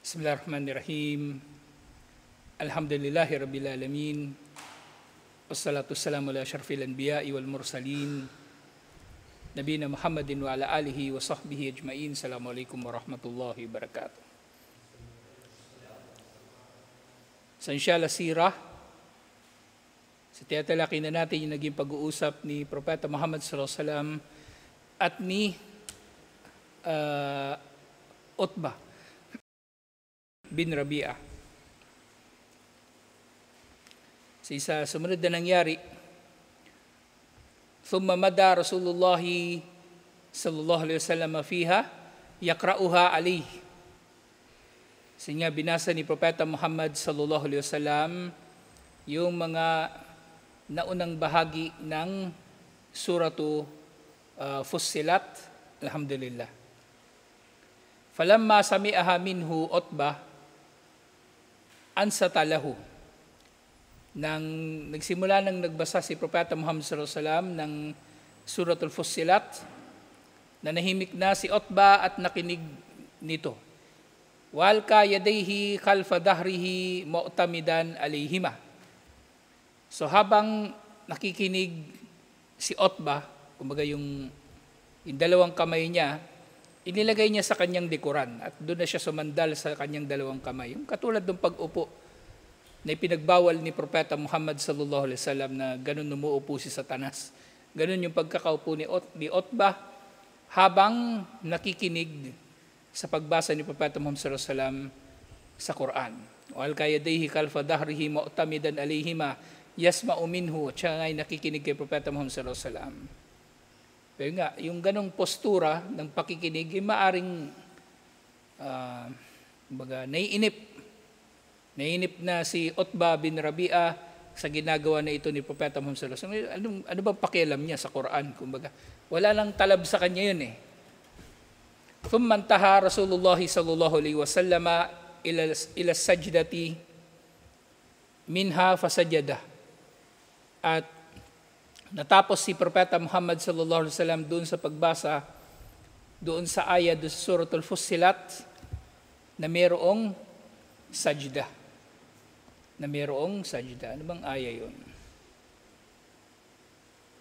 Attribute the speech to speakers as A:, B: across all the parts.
A: Bismillahirrahmanirrahim. Alhamdulillahi rabbil alamin. Wassalatu wassalamu ala asyrafil anbiya'i wal mursalin. Nabiyina Muhammadin wa ala alihi wa sahbihi ajma'in. Assalamualaikum warahmatullahi wabarakatuh. Sa inshallah sirah, sa tiyatalaki na natin yung naging pag-uusap ni Propeta Muhammad sallallahu alaihi wasallam at ni Utbah bin Rabi'ah. Sa isa sumunod na nangyari, thumma mada Rasulullah sallallahu alaihi wasallam fiha yaqra'uha alayhi. Sinya binasa ni Propeta Muhammad sallallahu alaihi wasallam yung mga naunang bahagi ng suratu Fussilat. Alhamdulillah. Falamma sami'aha minhu Utbah ansatalahu. Nang nagsimula nang nagbasa si Propeta Muhammad sallallahu alaihi wasallam ng suratul Fussilat, nanahimik na si Utbah at nakinig nito. Walqa yadayhi khalfa dahrihi mu'tamidan alayhima. So habang nakikinig si Utbah, kumbaga yung dalawang kamay niya, inilagay niya sa kanyang likuran at doon na siya sumandal sa kanyang dalawang kamay. Yung katulad ng pag-upo na ipinagbawal ni Propeta Muhammad sallallahu alaihi wasallam na ganun umuupo si Satanas. Ganun yung pagkakaupo ni Utbah habang nakikinig sa pagbasa ni Propeta Muhammad sallallahu alaihi wasallam sa Quran. Wal kayadayhi khalfa dahrihi mu'tamidan alayhima yasma'u minhu. Siya ay nakikinig kay Propeta Muhammad sallallahu alaihi wasallam. Pero nga, yung ganong postura ng pakikinig ay maaring naiinip na si Utbah bin Rabi'ah sa ginagawa na ito ni Propeta Muhammad sallallahu alaihi wasallam. Ano bang pakialam niya sa Quran? Kumbaga, wala lang talab sa kanya yun eh. Thumma intaha Rasulullah sallallahu alaihi wasallam ila sajdati minha fasajada. At natapos si Propeta Muhammad sallallahu alaihi wasallam doon sa pagbasa doon sa ayat doon sa suratul Fussilat na mayroong sajda. Ano bang aya yun?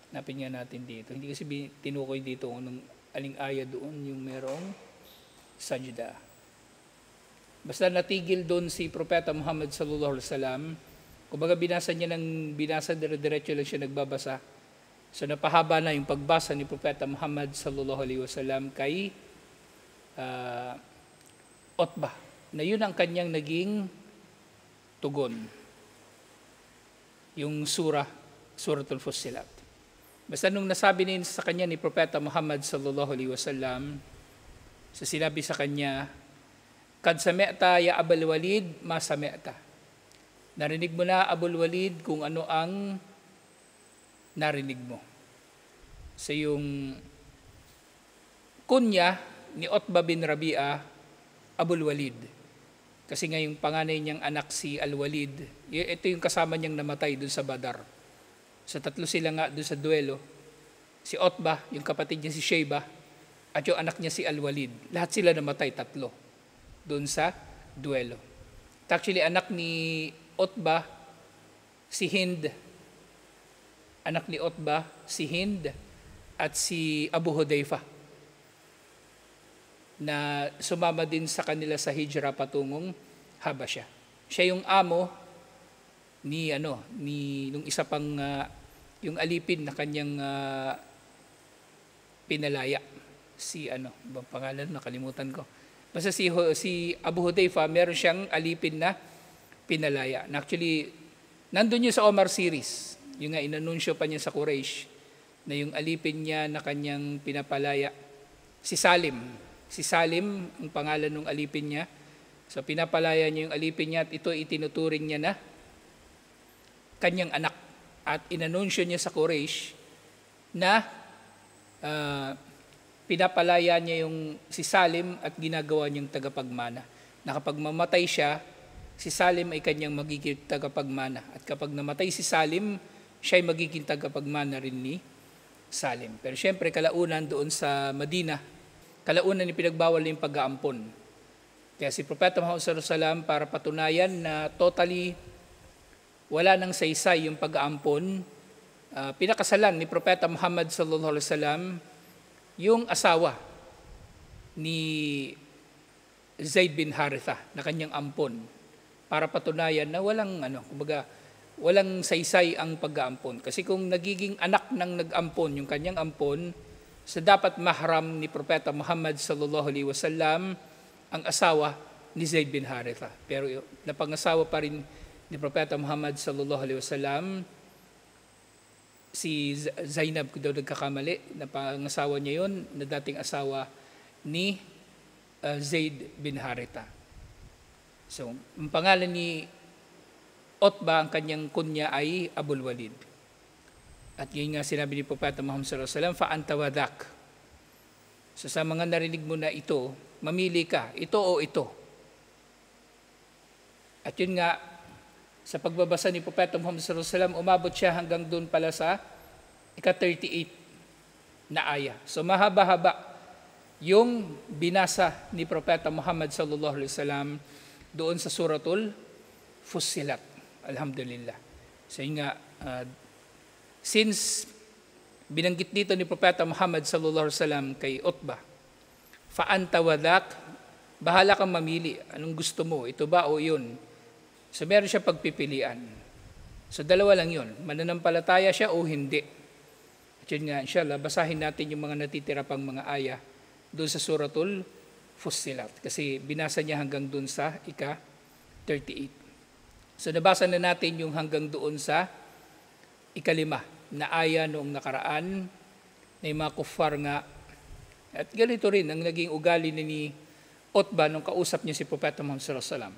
A: Hanapin nga natin dito. Hindi kasi tinukoy dito kung aling aya doon yung mayroong sajda. Basta natigil doon si Propeta Muhammad sallallahu alaihi wasallam. Kumbaga binasa dire-diretso lang siya nagbabasa. So napahaba na yung pagbasa ni Propeta Muhammad sallallahu alaihi wasallam kay Utbah, na yun ang kanyang naging tugon. Yung suratul Fussilat. Basta nung nasabi din sa kanya ni Propeta Muhammad sallallahu alaihi wasallam, so sinabi sa kanya, kad sami'ta ya Abul Walid ma sami'ta. Narinig mo na, Abul Walid, kung ano ang narinig mo. So yung kunya ni Utbah bin Rabi'ah, Abul Walid. Kasi nga yung panganay niyang anak si Al-Walid, ito yung kasama niyang namatay dun sa Badar. So tatlo sila nga dun sa duelo. Si Utbah, yung kapatid niya si Shaybah, at yung anak niya si Al-Walid. Lahat sila namatay, tatlo, dun sa duelo. Actually, anak ni Utbah, si Hind. Anak ni Utbah, si Hind at si Abu Hudayfa na sumama din sa kanila sa hijra patungong Habasya. Siya yung amo ni nung isa pang yung alipin na kanyang pinalaya. Si bang pangalan, nakalimutan ko. Basta si Abu Hudayfa, meron siyang alipin na pinalaya. Na actually, nandun yun sa Omar series. Yung nga, inanunsyo pa niya sa Quraysh na yung alipin niya na kanyang pinapalaya, si Salim. Si Salim, ang pangalan ng alipin niya. So, pinapalaya niya yung alipin niya at ito itinuturing niya na kanyang anak. At inanunsyo niya sa Quraysh na pinapalaya niya yung si Salim at ginagawa niyang tagapagmana. Na kapag mamatay siya, si Salim ay kanyang magiging tagapagmana. At kapag namatay si Salim, siya ay magiging tagapagmana rin ni Salim. Pero syempre, kalaunan doon sa Madina, kalaunan ni pinagbawal yung pag-aampon. Kaya si Propeta Muhammad sallallahu alaihi wasallam, para patunayan na totally wala nang saysay yung pag-aampon, pinakasalan ni Propeta Muhammad sallallahu alaihi wasallam yung asawa ni Zaid bin Haritha na kanyang ampon, para patunayan na walang saysay ang pag-aampon. Kasi kung nagiging anak ng nag-ampon yung kanyang ampon, sa dapat mahram ni Propeta Muhammad sallallahu alaihi wasallam ang asawa ni Zaid bin Haritha. Pero napangasawa pa rin ni Propeta Muhammad sallallahu alaihi wasallam si Zainab, kung daw nagkakamali, na pangasawa niya yun, na dating asawa ni Zaid bin Haritha. So, ang pangalan ni Utba, ang kanyang kunya ay Abul Walid. At yun nga sinabi ni Propeta Muhammad sallallahu alaihi wasallam, fa'anta wadak. So sa mga narinig mo na ito, mamili ka, ito o ito. At yun nga, sa pagbabasa ni Propeta Muhammad sallallahu alaihi wasallam, umabot siya hanggang doon pala sa ika-38 na aya. So mahaba-haba yung binasa ni Propeta Muhammad sallallahu alaihi wasallam doon sa Suratul Fussilat. Alhamdulillah. So yun nga, since binanggit dito ni Propeta Muhammad sallallahu alaihi wasallam kay Utba, fa'anta wadak, bahala kang mamili, anong gusto mo, ito ba o yun. So meron siya pagpipilian. So dalawa lang yun, mananampalataya siya o hindi. At yun nga, inshallah, basahin natin yung mga natitira pang mga aya doon sa Suratul Fussilat. Kasi binasa niya hanggang doon sa ika-38. So nabasa na natin yung hanggang doon sa ika-5 na aya noong nakaraan na yung mga kuffar nga. At ganito rin ang naging ugali ni Utba nung kausap niya si Propeta Muhammad sallallahu alaihi wasallam.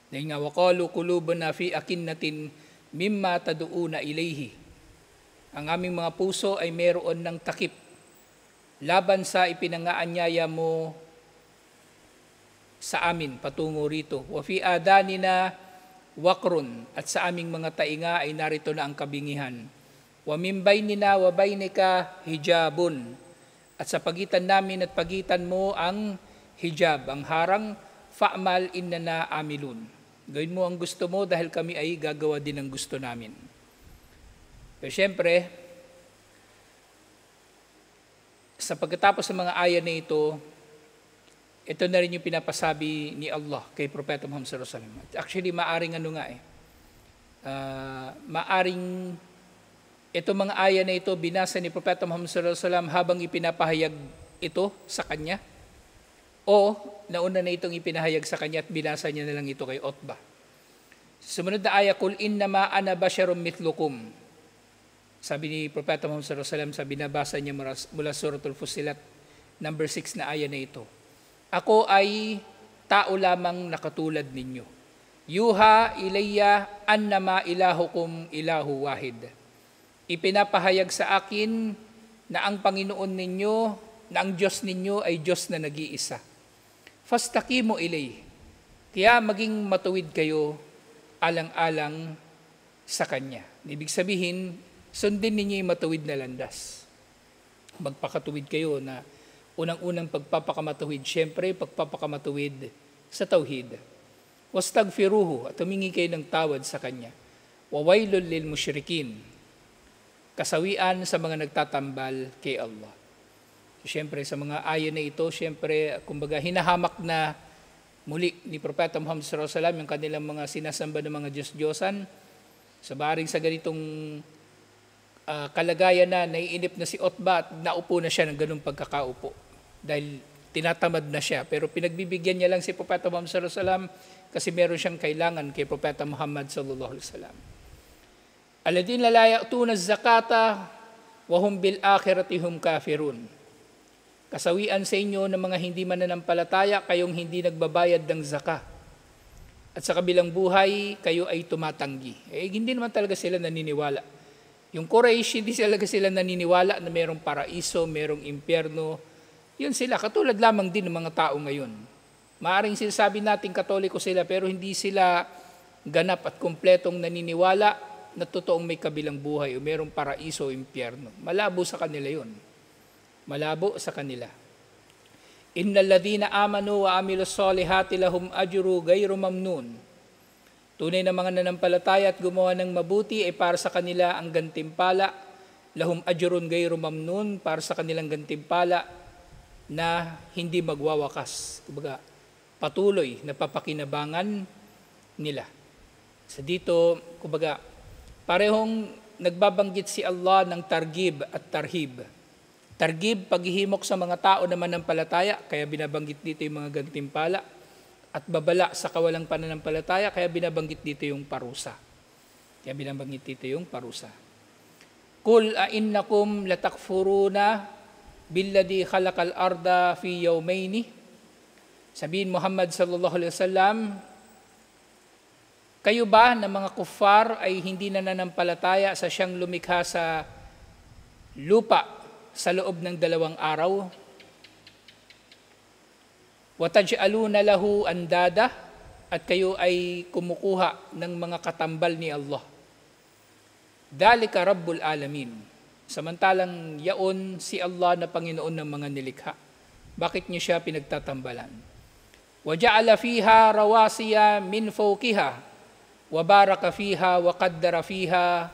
A: Dahil nga, waqalu qulubuna fi akinnatin mimma tad'una ilayhi. Ang aming mga puso ay meron ng takip laban sa ipinangaanyaya mo sa amin patungo rito. Wa fi adanina waqrun, at sa aming mga tainga ay narito na ang kabingihan. Wa min bainina wa bainika hijabun, at sa pagitan namin at pagitan mo ang hijab, ang harang. Fa'mal innana amilun. Gawin mo ang gusto mo dahil kami ay gagawa din ng gusto namin. Pero syempre, sa pagkatapos ng mga aya na ito na rin yung pinapasabi ni Allah kay Propeta Muhammad sallallahu alaihi wasallam. Actually, maaring ito mga aya na ito binasa ni Propeta Muhammad sallallahu alaihi wasallam habang ipinapahayag ito sa kanya, o nauna na itong ipinahayag sa kanya at binasa niya na lang ito kay Utba. Sumunod na aya, Kul innama ana basyarum mithlukum. Sabi ni Propeta Muhammad sallallahu alaihi wasallam sa binabasa niya mula Suratul Fussilat, number 6 na aya na ito. Ako ay tao lamang na katulad ninyo. Yuha ilayya annama ilahukum ilahu wahid. Ipinapahayag sa akin na ang Panginoon ninyo, na ang Diyos ninyo ay Diyos na nag-iisa. Fastaqimu ilay. Kaya maging matuwid kayo alang-alang sa Kanya. Ibig sabihin, sundin ninyo yung matuwid na landas. Magpakatuwid kayo na unang-unang pagpapakamatuwid, syempre pagpapakamatuwid sa tauhid. Wastagfiruhu, at humingi kayo ng tawad sa Kanya. Wawailul lil musyrikin, kasawian sa mga nagtatambal kay Allah. Syempre sa mga ayon na ito, syempre kumbaga hinahamak na muli ni Propeta Muhammad sallallahu alaihi wasallam yung kanilang mga sinasamba ng mga Diyos-Diyosan. Sa baring sa ganitong kalagayan na naiinip na si Utba at naupo na siya ng ganung pagkakaupo dahil tinatamad na siya. Pero pinagbibigyan niya lang si Propeta Muhammad sallallahu alaihi wasallam kasi meron siyang kailangan kay Propeta Muhammad sallallahu alaihi wasallam. Alladhina la ya'tuna az-zakata wa hum bil akhirati hum kafirun. Kasawian sa inyo ng mga hindi mananampalataya, kayong hindi nagbabayad ng zaka. At sa kabilang buhay, kayo ay tumatanggi. Hindi naman talaga sila naniniwala. Yung Quraysh, hindi talaga sila naniniwala na mayroong paraiso, mayroong impyerno. Yun sila, katulad lamang din ng mga tao ngayon. Maaring sinasabi natin katoliko sila, pero hindi sila ganap at kumpletong naniniwala na totoong may kabilang buhay o mayroong paraiso o impyerno. Malabo sa kanila yun. Malabo sa kanila. Innal ladhina amanu wa amilus solihati lahum ajru ghairu mamnun. Tunay na mga nanampalataya at gumawa ng mabuti ay para sa kanila ang gantimpala. Lahum ajrun ghairu mamnun, para sa kanilang gantimpala na hindi magwawakas. Kumbaga, patuloy na papakinabangan nila. Sa dito, kumbaga, parehong nagbabanggit si Allah ng targhib at tarhib. Targhib, paghihimok sa mga tao na manampalataya, kaya binabanggit dito yung mga gantimpala. At babala sa kawalang pananampalataya, kaya binabanggit dito yung parusa. Kaya binabanggit dito yung parusa. Kul a'innakum latakfuruna billadhi khalaqal arda fi yawmayni. Sabihin Muhammad sallallahu alaihi wasallam, kayo ba na mga kuffar ay hindi na nanampalataya sa siyang lumikha sa lupa sa loob ng 2 araw? Wataj'aluna lahu andada, at kayo ay kumukuha ng mga katambal ni Allah. Dalika Rabbul Alamin. Samantalang yaon si Allah na Panginoon ng mga nilikha. Bakit niyo siya pinagtatambalan? Waja'ala fiha rawasiya min fawqiha wa baraka fiha wa qaddara fiha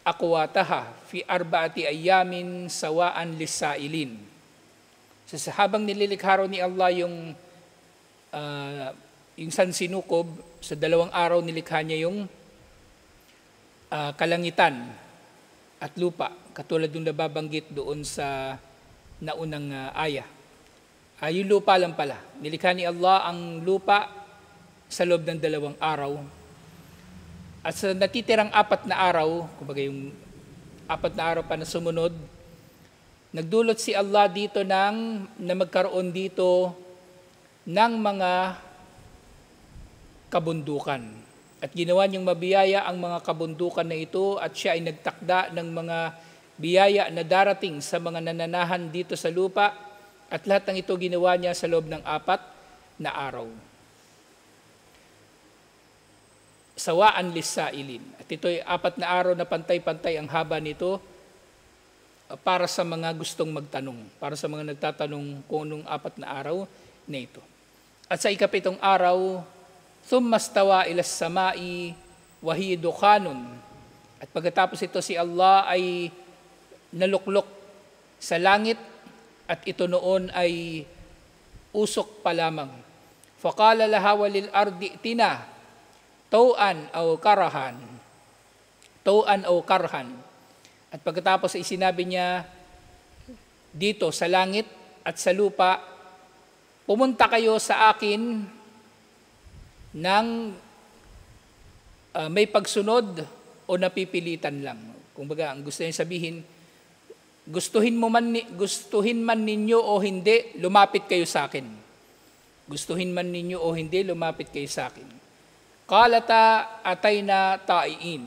A: aqwataha fi 4 ayamin sawaan lisailin. So, habang nililikha ni Allah yung sansinukob, sa 2 araw nilikha niya yung kalangitan at lupa, katulad yung nababanggit doon sa naunang aya. Yung lupa lang pala. Nilikha ni Allah ang lupa sa loob ng 2 araw. At sa natitirang 4 na araw, kumbaga yung 4 na araw pa na sumunod, nagdulot si Allah dito na magkaroon dito ng mga kabundukan. At ginawa niyang mabiyaya ang mga kabundukan na ito, at siya ay nagtakda ng mga biyaya na darating sa mga nananahan dito sa lupa, at lahat ng ito ginawa niya sa loob ng 4 na araw. Sawaan lisailin. At ito ay 4 na araw na pantay-pantay ang haba nito para sa mga gustong magtanong, para sa mga nagtatanong kung anong 4 na araw na ito. At sa 7 araw, thumma stawa ilas samai wa hiya dukhanun. At pagkatapos ito si Allah ay naluklok sa langit, at ito noon ay usok pa lamang. Faqala laha walil ardi tina tau'an aw karahan. Tau'an aw karhan. At pagkatapos ay sinabi niya dito sa langit at sa lupa, pumunta kayo sa akin ng may pagsunod o napipilitan lang. Kumbaga, ang gusto niya sabihin, gustuhin man ninyo o hindi, lumapit kayo sa akin. Gustuhin man ninyo o hindi, lumapit kayo sa akin. Qalata atayna ta'iin.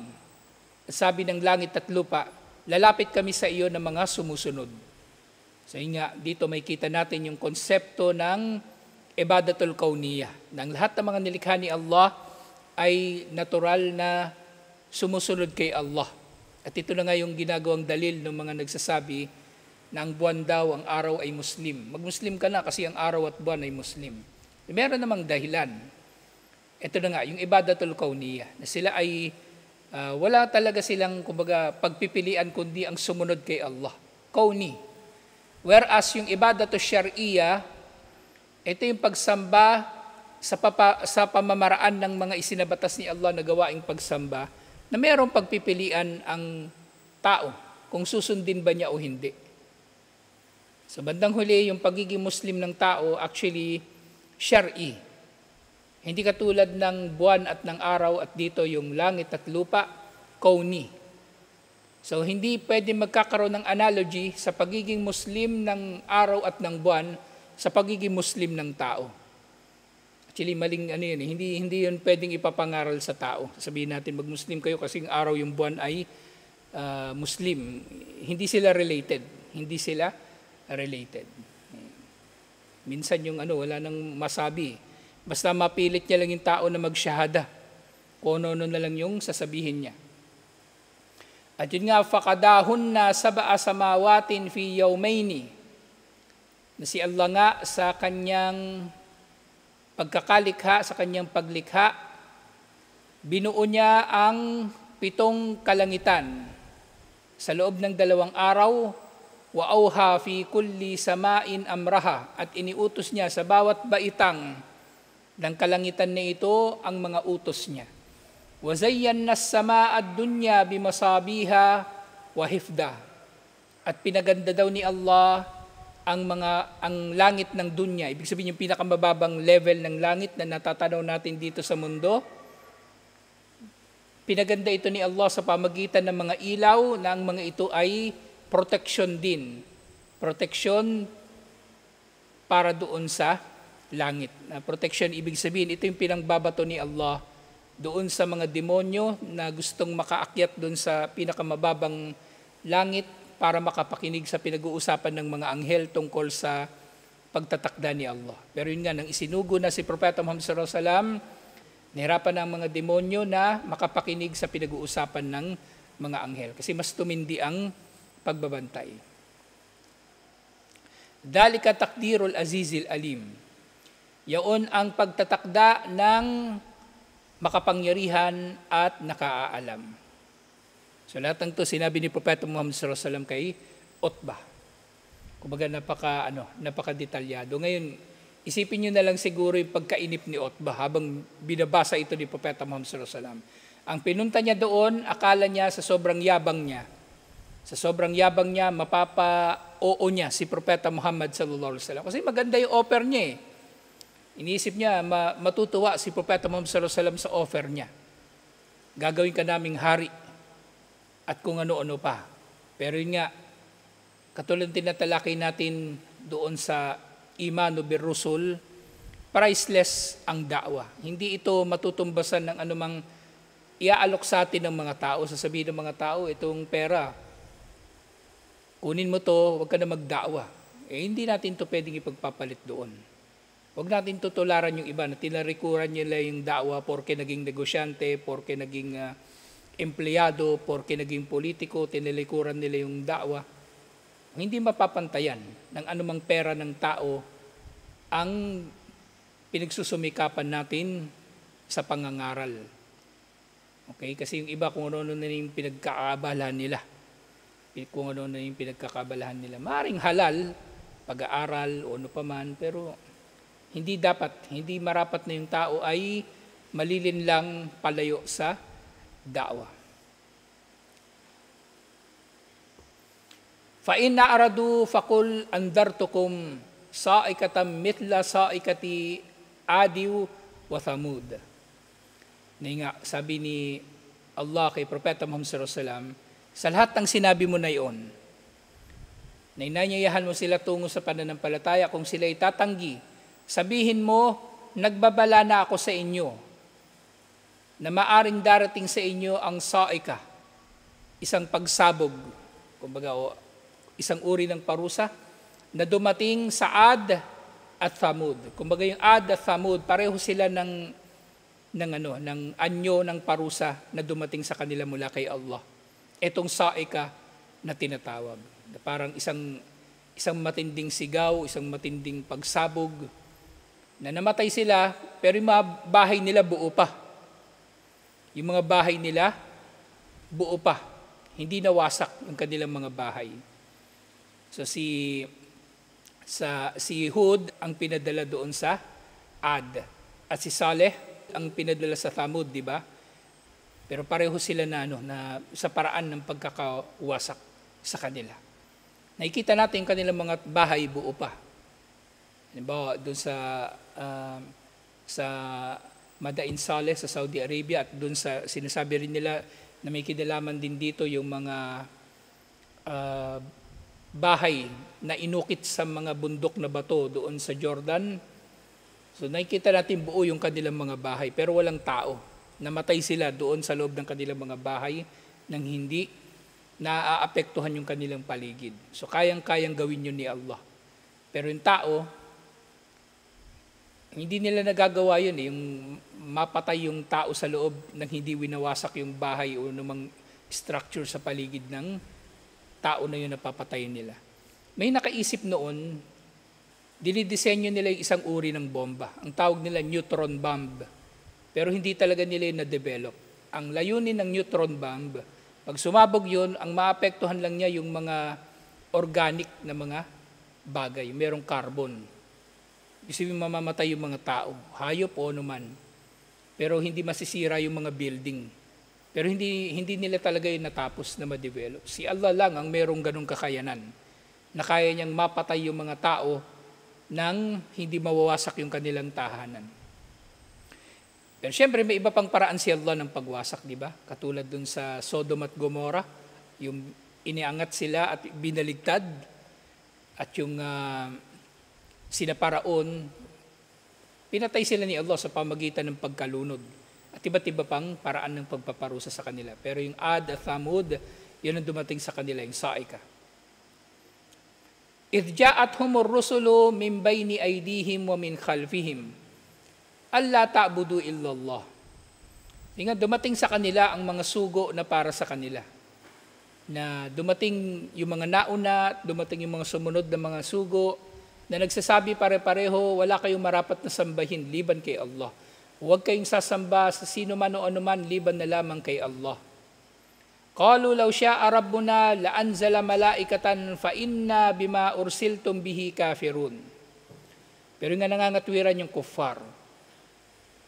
A: Sabi ng langit at lupa, lalapit kami sa iyo ng mga sumusunod. So nga, dito may kita natin yung konsepto ng ibadatul kauniyah. Nang lahat ng mga nilikha ni Allah ay natural na sumusunod kay Allah. At ito na nga yung ginagawang dalil ng mga nagsasabi na ang buwan daw, ang araw ay Muslim. Mag-Muslim ka na kasi ang araw at buwan ay Muslim. Meron namang dahilan. Ito na nga, yung ibadatul kauniyah, na sila ay wala talaga silang, kumbaga, pagpipilian kundi ang sumunod kay Allah. Kauni. Whereas yung ibadatul syar'iyah, ito yung pagsamba sa pamamaraan ng mga isinabatas ni Allah na gawaing pagsamba, na mayroong pagpipilian ang tao kung susundin ba niya o hindi. Sa bandang huli, yung pagiging Muslim ng tao, actually, syar'i. Hindi katulad ng buwan at ng araw, at dito yung langit at lupa, kauni. So hindi pwede magkakaroon ng analogy sa pagiging Muslim ng araw at ng buwan sa pagiging Muslim ng tao. Actually, maling yun, hindi yun pwedeng ipapangaral sa tao. Sabihin natin, mag-Muslim kayo kasi ang araw yung buwan ay Muslim. Hindi sila related. Hindi sila related. Minsan yung wala nang masabi. Basta mapilit niya lang yung tao na magsyahada. Kung ano na lang yung sasabihin niya. At yun nga, fakadahun na sab'a samawatin fi yawmayni. na si Allah nga sa kanyang pagkakalikha, sa kanyang paglikha, binuo niya ang 7 kalangitan sa loob ng 2 araw, wa auha fi kulli samain amraha, at iniutos niya sa bawat baitang ng kalangitan na ito ang mga utos niya. Wa zayyanna as-samaa ad-dunya bimasabiha wa hifda, at pinaganda daw ni Allah ang langit ng dunya, ibig sabihin yung pinakamababang level ng langit na natatanaw natin dito sa mundo. Pinaganda ito ni Allah sa pamagitan ng mga ilaw na ang mga ito ay protection din. Protection para doon sa langit. Protection, ibig sabihin, ito yung pinangbabato ni Allah doon sa mga demonyo na gustong makaakyat doon sa pinakamababang langit para makapakinig sa pinag-uusapan ng mga anghel tungkol sa pagtatakda ni Allah. Pero yun nga, nang isinugo na si Propeta Muhammad sallallahu alaihi wasallam, nahirapan ng mga demonyo na makapakinig sa pinag-uusapan ng mga anghel kasi mas tumindi ang pagbabantay. Dalika takdirul azizil alim. Yaon ang pagtatakda ng makapangyarihan at nakaalam. So lahat ng ito sinabi ni Propeta Muhammad sallallahu alaihi wasallam kay Utbah. Kumbaga napaka-detalyado. Ngayon, isipin niyo na lang siguro yung pagkainip ni Utbah habang binabasa ito ni Propeta Muhammad sallallahu alaihi wasallam. Ang pinunta niya doon, akala niya sa sobrang yabang niya. Sa sobrang yabang niya, mapapa-oo niya si Propeta Muhammad sallallahu alaihi wasallam. Kasi maganda yung offer niya eh. Iniisip niya, matutuwa si Propeta Muhammad sallallahu alaihi wasallam sa offer niya. Gagawin ka naming hari at kung ano-ano pa. Pero yun nga, katulad tinatalakay natin doon sa Imanu bir Rusul, priceless ang da'wa. Hindi ito matutumbasan ng anumang iaalok sa atin ng mga tao. Sasabihin ng mga tao, itong pera, kunin mo to, huwag ka na magda'wa. Hindi natin to pwedeng ipagpapalit doon. Huwag natin tutularan yung iba na tinarikuran nila yung da'wa porke naging negosyante, porke naging empleyado, porke naging politiko, tinalikuran nila yung da'wa. Hindi mapapantayan ng anumang pera ng tao ang pinagsusumikapan natin sa pangangaral. Okay? Kasi yung iba kung ano na yung pinagkakaabalahan nila. Kung ano na yung pinagkakabalahan nila. Maaaring halal, pag-aaral o ano paman, pero hindi dapat, hindi marapat na yung tao ay malilin lang palayo sa da'wa. Fa'in na'aradu faqul andartukum sa'ikatam mitla sa'ikati adiw wa thamud. Nga, sabi ni Allah kay Propeta Muhammad sallallahu alaihi wasallam, sa lahat ng sinabi mo na iyon, na inanyayahan mo sila tungo sa pananampalataya, kung sila itatanggi, sabihin mo, nagbabala na ako sa inyo, na maaring darating sa inyo ang sa'ika, isang pagsabog, kumbaga isang uri ng parusa, na dumating sa Ad at Thamud. Kumbaga yung Ad at Thamud, pareho sila ng anyo ng parusa na dumating sa kanila mula kay Allah. Etong sa'ika na tinatawag. Parang isang matinding sigaw, isang matinding pagsabog, na namatay sila, pero yung mga bahay nila buo pa. Yung mga bahay nila, buo pa. Hindi nawasak yung kanilang mga bahay. So si Hud ang pinadala doon sa Ad. At si Saleh ang pinadala sa Thamud, di ba? Pero pareho sila na sa paraan ng pagkakawasak sa kanila. Nakikita natin yung kanilang mga bahay buo pa. Halimbawa, doon sa Madain Saleh sa Saudi Arabia, at doon sa sinasabi rin nila na may kinalaman din dito yung mga bahay na inukit sa mga bundok na bato doon sa Jordan. So nakikita natin buo yung kanilang mga bahay pero walang tao. Namatay sila doon sa loob ng kanilang mga bahay nang hindi naaapektuhan yung kanilang paligid. So kayang-kayang gawin yun ni Allah. Pero yung tao, hindi nila nagagawa yun yung mapatay yung tao sa loob nang hindi winawasak yung bahay o namang structure sa paligid ng tao na yun na papatayin nila. May nakaisip noon dinidisenyo nila yung isang uri ng bomba. Ang tawag nila neutron bomb. Pero hindi talaga nila yung na-develop. Ang layunin ng neutron bomb, pag sumabog yun, ang maapektuhan lang niya yung mga organic na mga bagay, merong carbon. Isipin mamamatay yung mga tao, hayop o anuman. Pero hindi masisira yung mga building. Pero hindi nila talaga yung natapos na ma-develop. Si Allah lang ang merong ganong kakayanan na kaya niyang mapatay yung mga tao nang hindi mawawasak yung kanilang tahanan. Pero siyempre may iba pang paraan si Allah ng pagwasak, di ba? Katulad dun sa Sodom at Gomorrah, yung iniangat sila at binaligtad, at yung sinaparaon, pinatay sila ni Allah sa pamagitan ng pagkalunod. At iba't iba pang paraan ng pagpaparusa sa kanila. Pero yung Ad at Thamud, yun ang dumating sa kanila, yung Saika. إِذْ جَاءَتْهُمُ الرُّسُلُ مِنْ بَيْنِ أَيْدِيهِمْ وَمِنْ خَلْفِهِمْ أَلَّا تَعْبُدُوا إِلَّا اللَّهِ. Tingnan, dumating sa kanila ang mga sugo na para sa kanila. Na dumating yung mga nauna, dumating yung mga sumunod na mga sugo, na nagsasabi pare-pareho, wala kayong marapat na sambahin liban kay Allah. Huwag kayong sasamba sa sino man o anuman liban na lamang kay Allah. Qalu law sya'a rabbuna la'anzala malaikatan fa inna bima ursiltum bihi kafirun. Pero nga nangangatwiran yung kuffar.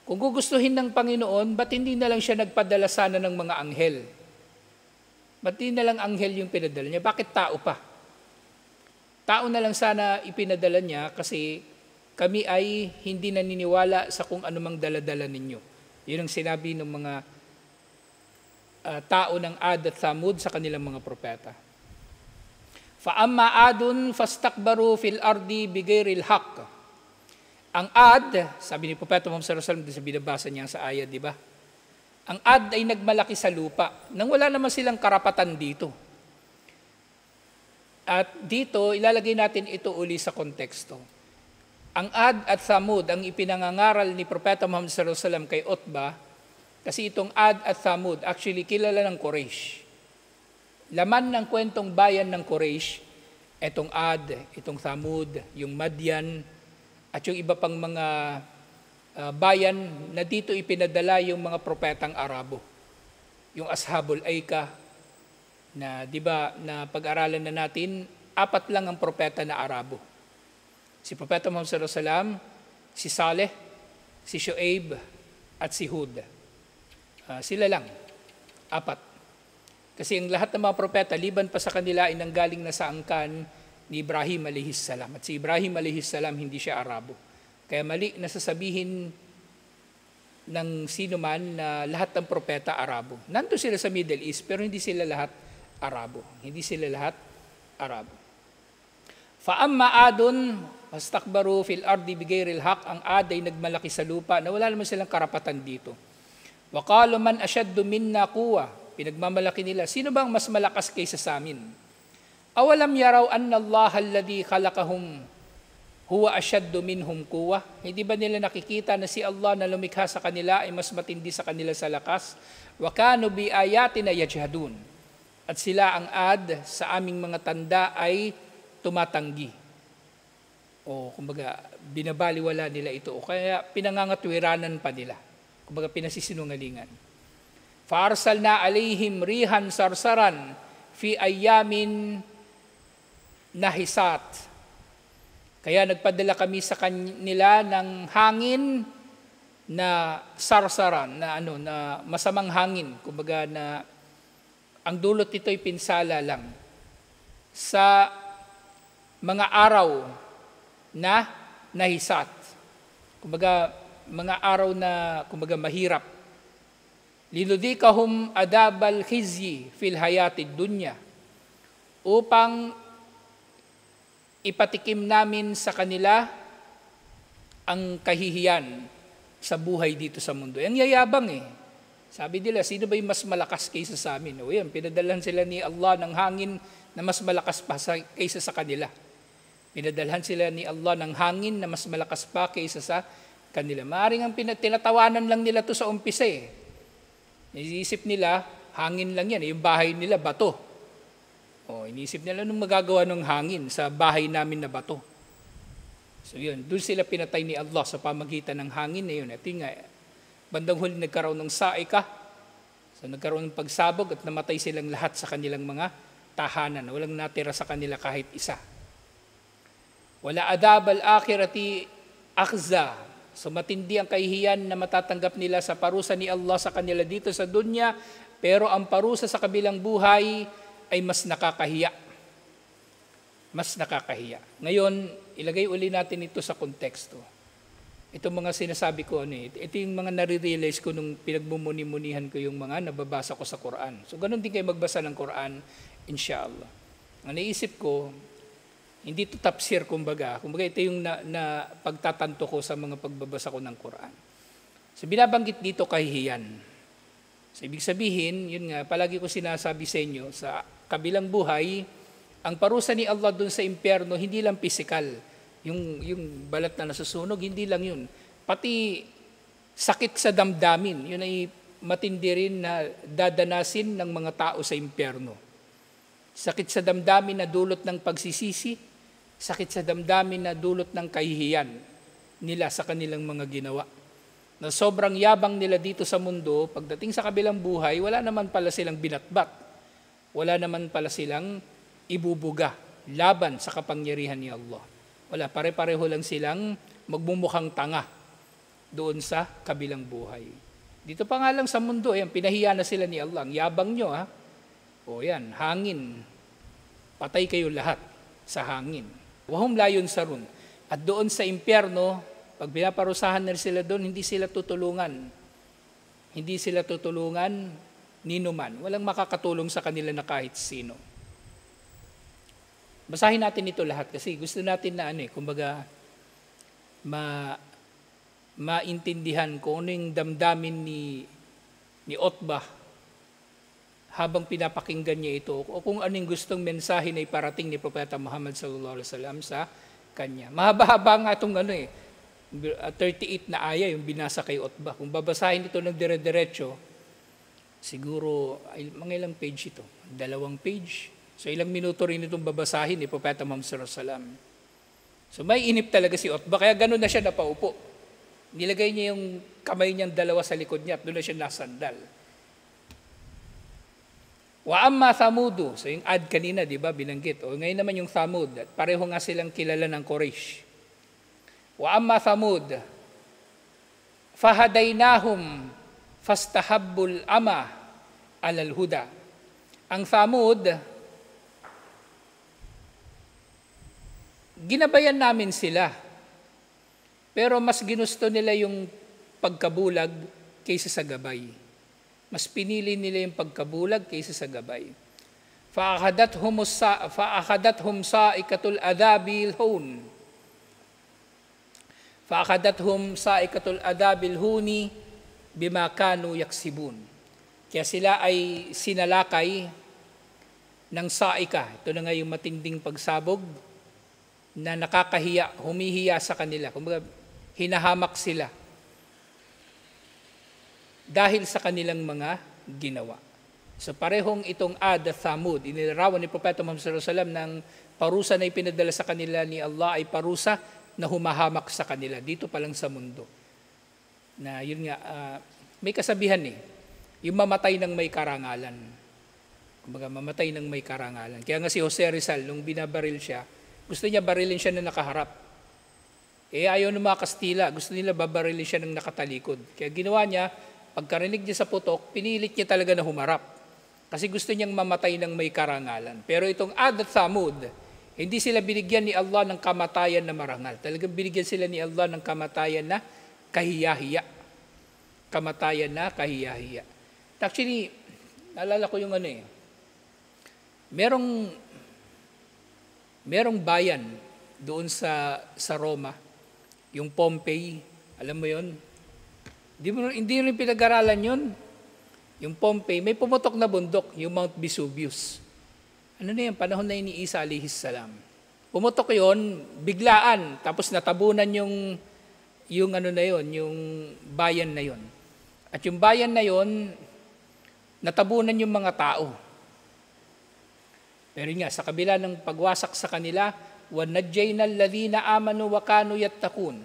A: Kung gugustuhin ng Panginoon, ba't hindi na lang siya nagpadala sana ng mga anghel? Ba't hindi na lang anghel yung pinadala niya? Bakit tao pa? Tao na lang sana ipinadala niya kasi kami ay hindi naniniwala sa kung anumang daladala ninyo. Yun ang sinabi ng mga tao ng Ad at Thamud sa kanilang mga propeta. Fa'amma adun fastakbaru fil ardi bighairil haqq. Ang Ad, sabi ni Propeta Muhammad sallallahu alaihi wasallam sa binabasa niya sa ayat, di ba? Ang Ad ay nagmalaki sa lupa nang wala naman silang karapatan dito. At dito, ilalagay natin ito uli sa konteksto. Ang Ad at Thamud, ang ipinangangaral ni Propeta Muhammad sallallahu alaihi wasallam kay Utbah, kasi itong Ad at Thamud, actually kilala ng Quraysh. Laman ng kwentong bayan ng Quraysh, itong Ad, itong Thamud, yung Madian, at yung iba pang mga bayan na dito ipinadala yung mga propetang Arabo. Yung Ashabul Aika, na di ba na pag-aralan na natin, 4 lang ang propeta na Arabo. Si Propeta Muhammad sallallahu alaihi wasallam, si Saleh, si Shu'aib, at si Hud. Sila lang, 4. Kasi ang lahat ng mga propeta, liban pa sa kanila, ay nanggaling na sa angkan ni Ibrahim alayhis salam. At si Ibrahim alayhis salam, hindi siya Arabo. Kaya mali na sasabihin ng sino man na lahat ng propeta Arabo. Nandun sila sa Middle East, pero hindi sila lahat Arabo. Hindi sila lahat Arabo. Fa'amma adun, fastakbaru fil ardi bighairil haqq. Ang Ad ay nagmalaki sa lupa na wala naman silang karapatan dito. Wa qalu man ashaddu minna quwwa. Pinagmamalaki nila, sino bang mas malakas kaysa sa amin? Awalam yaraw anna Allah alladhi khalaqahum huwa ashaddu minhum quwwa. Hindi ba nila nakikita na si Allah na lumikha sa kanila ay mas matindi sa kanila sa lakas? Wa kanu bi ayatina yajhadun. At sila ang Ad sa aming mga tanda ay tumatanggi. O kumbaga binabaliwala nila ito. O kaya pinangangatwiranan pa nila. Kumbaga pinasisinungalingan. Fa'arsalna alayhim rihan sarsaran fi ayamin nahisat. Kaya nagpadala kami sa kanila ng hangin na sarsaran, na masamang hangin. Kumbaga na ang dulot nito ay pinsala lang sa mga araw na nahisat. Kumbaga mga araw na mahirap. Linudikahum adabal khizyi fil hayatid dunya. Upang ipatikim namin sa kanila ang kahihiyan sa buhay dito sa mundo. Ang yayabang Sabi nila, sino ba yung mas malakas kaysa sa amin? O yan, pinadalhan sila ni Allah ng hangin na mas malakas pa kaysa sa kanila. Pinadalhan sila ni Allah ng hangin na mas malakas pa kaysa sa kanila. Maaring ang tinatawanan lang nila to sa umpisa Iniisip nila, hangin lang yan. Yung bahay nila, bato. Iniisip nila, anong magagawa ng hangin sa bahay namin na bato? So yun, doon sila pinatay ni Allah sa pamagitan ng hangin na yun. At yun nga, bandang huli nagkaroon ng saika. So nagkaroon ng pagsabog at namatay silang lahat sa kanilang mga tahanan. Walang natira sa kanila kahit isa. Wala adab al-akhirati akhza. So matindi ang kahihiyan na matatanggap nila sa parusa ni Allah sa kanila dito sa dunya, pero ang parusa sa kabilang buhay ay mas nakakahiya. Mas nakakahiya. Ngayon, ilagay uli natin ito sa konteksto. Ito mga sinasabi ko, ito yung mga nare-realize ko nung pinagmumuni-munihan ko yung mga nababasa ko sa Quran. So ganun din kayo magbasa ng Quran, inshallah. Ang naisip ko, hindi ito tafsir kumbaga. Kumbaga ito yung na pagtatanto ko sa mga pagbabasa ko ng Quran. So binabanggit dito kahihiyan. So ibig sabihin, yun nga, palagi ko sinasabi sa inyo, sa kabilang buhay, ang parusa ni Allah dun sa impyerno, hindi lang physical. Yung balat na nasusunog, hindi lang yun. Pati sakit sa damdamin, yun ay matindi rin na dadanasin ng mga tao sa impyerno. Sakit sa damdamin na dulot ng pagsisisi, sakit sa damdamin na dulot ng kahihiyan nila sa kanilang mga ginawa. Na sobrang yabang nila dito sa mundo, pagdating sa kabilang buhay, wala naman pala silang binatbat. Wala naman pala silang ibubuga laban sa kapangyarihan ni Allah. Wala, pare-pareho lang silang magmumukhang tanga doon sa kabilang buhay. Dito pa nga lang sa mundo, pinahiya na sila ni Allah. Ang yabang nyo, ha? O yan, hangin. Patay kayo lahat sa hangin. Wahum layon sarun. At doon sa impyerno, pag pinaparusahan na sila doon, hindi sila tutulungan. Hindi sila tutulungan ninuman. Walang makakatulong sa kanila na kahit sino. Basahin natin ito lahat kasi gusto natin na kumbaga maintindihan kung ano yung damdamin ni Utbah habang pinapakinggan niya ito o kung anong gustong mensahe na iparating ni Propeta Muhammad sallallahu alaihi wasallam sa kanya. Mahaba-haba nga itong 38 na aya yung binasa kay Utbah. Kung babasahin ito ng dire-diretso, siguro mga ilang page ito? 2 page. So ilang minuto rin itong babasahin ni Propeta Muhammad sallallahu alaihi wasallam. So may inip talaga si Utbah, kaya gano'n na siya napaupo. Nilagay niya yung kamay niyang dalawa sa likod niya at doon na siya nasandal. Wa amma Thamudu, so yung ad kanina, di ba, binanggit. O ngayon naman yung Thamud, at pareho nga silang kilala ng Quraysh. Wa amma Thamud, fahadaynahum fastahabbul ama alal huda. Ang Thamud, ginabayan namin sila. Pero mas ginusto nila yung pagkabulag kaysa sa gabay. Mas pinili nila yung pagkabulag kaysa sa gabay. Fa'akadathum sa'ikatul adhabil hun. Fa'akadathum sa'ikatul adhabil huni bima kanu yaksibun. Kaya sila ay sinalakay ng saika. Ito na nga yung matinding pagsabog na nakakahiya, humihiya sa kanila. Kumbaga, hinahamak sila dahil sa kanilang mga ginawa. So parehong itong Ad at Thamud, inilarawan ni Propeta Muhammad sallallahu alaihi wasallam ng parusa na ipinadala sa kanila ni Allah ay parusa na humahamak sa kanila dito pa lang sa mundo. Na yun nga, may kasabihan yung mamatay ng may karangalan. Kumbaga, mamatay ng may karangalan. Kaya nga si Jose Rizal, nung binabaril siya, gusto niya barilin siya na nakaharap. Ayaw ng mga Kastila, gusto nila babarilin siya ng nakatalikod. Kaya ginawa niya, pagkarinig niya sa putok, pinilit niya talaga na humarap. Kasi gusto niyang mamatay ng may karangalan. Pero itong Ad at Thamud, hindi sila binigyan ni Allah ng kamatayan na marangal. Talagang binigyan sila ni Allah ng kamatayan na kahiyahiya. Kamatayan na kahiyahiya. Actually, naalala ko yung merong bayan doon sa Roma, yung Pompey, alam mo yun? Hindi rin pinag-aralan yun. Yung Pompey, may pumutok na bundok, yung Mount Vesuvius. Ano na yan? Panahon na yun ni Isa alayhis salam. Pumutok yun, biglaan, tapos natabunan yung yung bayan na yun. At yung bayan na yun, natabunan yung mga tao. Pero nga, sa kabila ng pagwasak sa kanila, وَنَجَّيْنَا الَّذِينَ آمَنُوا وَكَانُوا يَتَّقُونَ.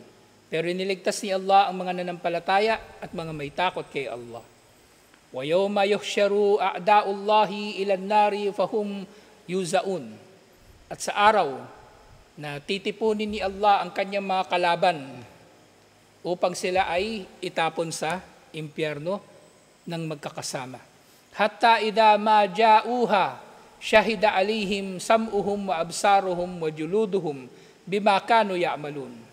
A: Pero iniligtas ni Allah ang mga nanampalataya at mga may takot kay Allah. وَيَوْمَ يُحْشَرُ أَعْدَاءُ اللَّهِ إِلَى النَّارِ فَهُمْ يُوزَعُونَ. At sa araw na titipunin ni Allah ang kanyang mga kalaban upang sila ay itapon sa impyerno ng magkakasama. Hatta idha ma ja'uha syahida alihim sam'uhum wa absaruhum wa juluduhum bima kanu ya'malun.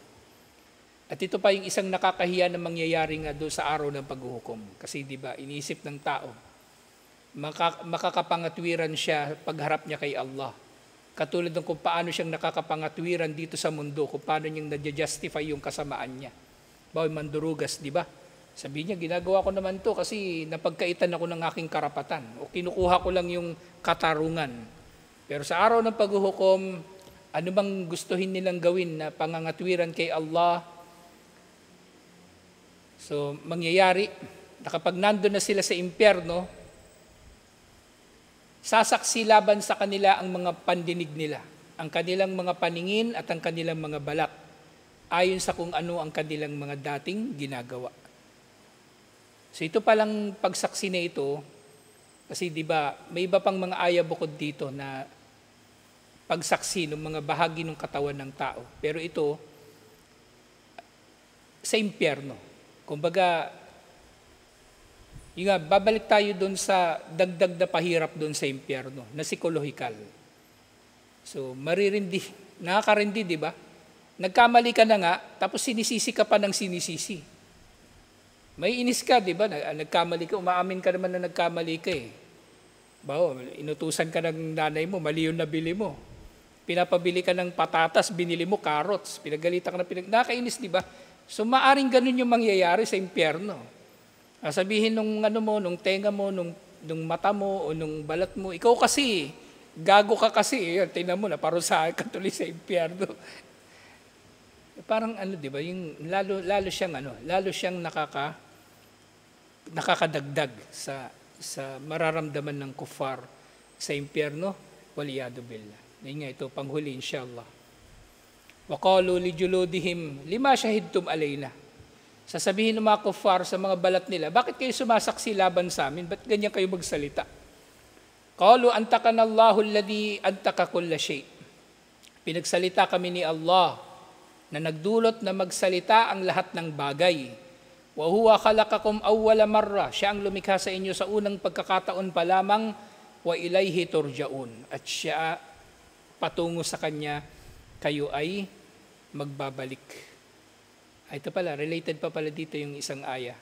A: At ito pa yung isang nakakahiya na mangyayari nga doon sa araw ng paghuhukom. Kasi di ba, iniisip ng tao, makakapangatwiran siya pagharap niya kay Allah. Katulad ng kung paano siyang nakakapangatwiran dito sa mundo, kung paano niyang nadya-justify yung kasamaan niya. Bawal mandurugas, di ba? Sabi niya, ginagawa ko naman to kasi napagkaitan ako ng aking karapatan o kinukuha ko lang yung katarungan. Pero sa araw ng paghuhukom, ano bang gustuhin nilang gawin na pangangatwiran kay Allah? So, mangyayari na kapag nandun na sila sa impyerno, sasaksi laban sa kanila ang mga pandinig nila, ang kanilang mga paningin at ang kanilang mga balat, ayon sa kung ano ang kanilang mga dating ginagawa. So ito palang pagsaksi na ito, kasi di ba may iba pang mga aya bukod dito na pagsaksi ng mga bahagi ng katawan ng tao. Pero ito, sa impyerno. Kumbaga, babalik tayo doon sa dagdag na pahirap doon sa impyerno, na psikolohikal. So maririndi, nakakarindi, di ba? Nagkamali ka na nga, tapos sinisisi ka pa ng sinisisi. May inis ka, di ba? Nagkamali ka, umaamin ka naman na nagkamali ka eh. Bawo, inutusan ka ng nanay mo, mali yung nabili mo. Pinapabili ka ng patatas, binili mo carrots, pinagalitan ka ng nakainis, di ba? So maaring ganun yung mangyayari sa impyerno. Sabihin nung nung tenga mo, nung mata mo, o nung balat mo, ikaw kasi, gago ka kasi, tingnan mo na, parusahan ka tuloy sa impyerno. Parang di ba, yung lalo siyang nakakadagdag sa mararamdaman ng kufar sa impyerno, waliyadu billah. Ngayon nga ito, panghuli inshallah. Wa qalu li juludihim lima shahidtum alayna. Sasabihin ng mga kufar sa mga balat nila, bakit kayo sumasaksi laban sa amin? Ba't ganyan kayo magsalita? Qalu antakana Allahu alladhi antaka kulla shay. Pinagsalita kami ni Allah na nagdulot na magsalita ang lahat ng bagay. Wa huwa khalaqakum awwala marra. Siya ang lumikha sa inyo sa unang pagkakataon pa lamang. Wa ilayhi turja'un. At siya patungo sa kanya, kayo ay magbabalik. Ito pala, related pa pala dito yung isang aya.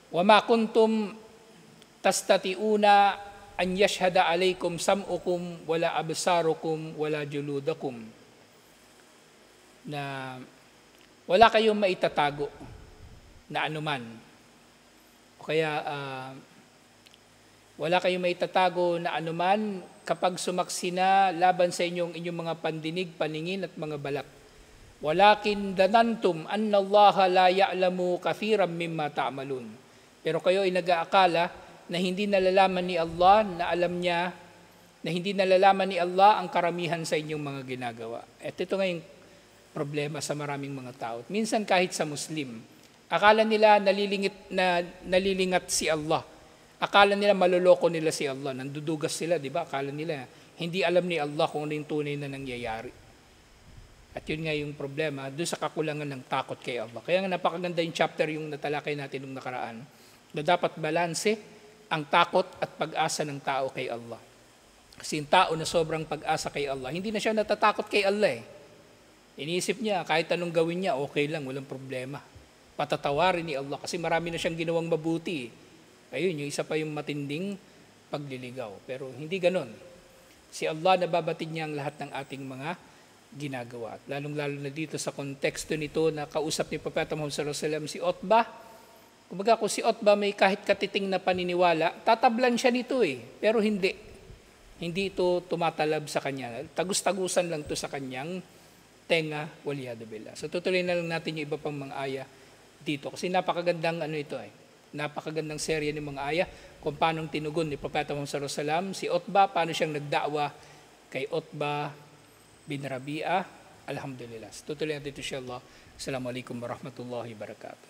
A: Wa ma kuntum tastati'una an yashhada alaykum sam'ukum wala absarukum wala juludakum. Na wala kayong maitatago na anuman. O kaya wala kayong maitatago na anuman kapag sumaksi na laban sa inyong mga pandinig, paningin at mga balat. Walakin danantum anna Allah la ya'lamu kathiran mimma ta'malun. Pero kayo ay nag-aakala na hindi nalalaman ni Allah hindi nalalaman ni Allah ang karamihan sa inyong mga ginagawa. At ito nga yung problema sa maraming mga tao. Minsan kahit sa Muslim, akala nila nalilingat si Allah. Akala nila maloloko nila si Allah. Nandudugas sila, di ba? Akala nila hindi alam ni Allah kung ano yung tunay na nangyayari. At yun nga yung problema, doon sa kakulangan ng takot kay Allah. Kaya nga napakaganda yung chapter yung natalakay natin nung nakaraan, na dapat balanse ang takot at pag-asa ng tao kay Allah. Kasi yung tao na sobrang pag-asa kay Allah, hindi na siya natatakot kay Allah eh. Iniisip niya, kahit anong gawin niya, okay lang, walang problema. Patatawarin ni Allah kasi marami na siyang ginawang mabuti. Ayun, yung isa pa yung matinding pagliligaw. Pero hindi ganon. Si Allah nababatid niya ang lahat ng ating mga ginagawa. At lalong-lalo na dito sa konteksto nito na kausap ni Propeta Muhammad sallallahu alaihi wasallam si Utbah. Kumbaga kung si Utbah may kahit katiting na paniniwala, tatablan siya nito eh. Pero hindi. Hindi ito tumatalab sa kanya. Tagus-tagusan lang to sa kanyang tenga, waliyadu billah. So tutuloy na lang natin yung iba pang mga aya dito. Kasi napakagandang napakagandang serye ng mga aya kung paano tinugon ni Propeta Muhammad sallallahu alaihi wasallam si Utbah, paano siyang nagda'wa kay Utbah bin Rabi'ah. Alhamdulillah. Tutuloy natin ito insyaAllah. Assalamualaikum warahmatullahi wabarakatuh.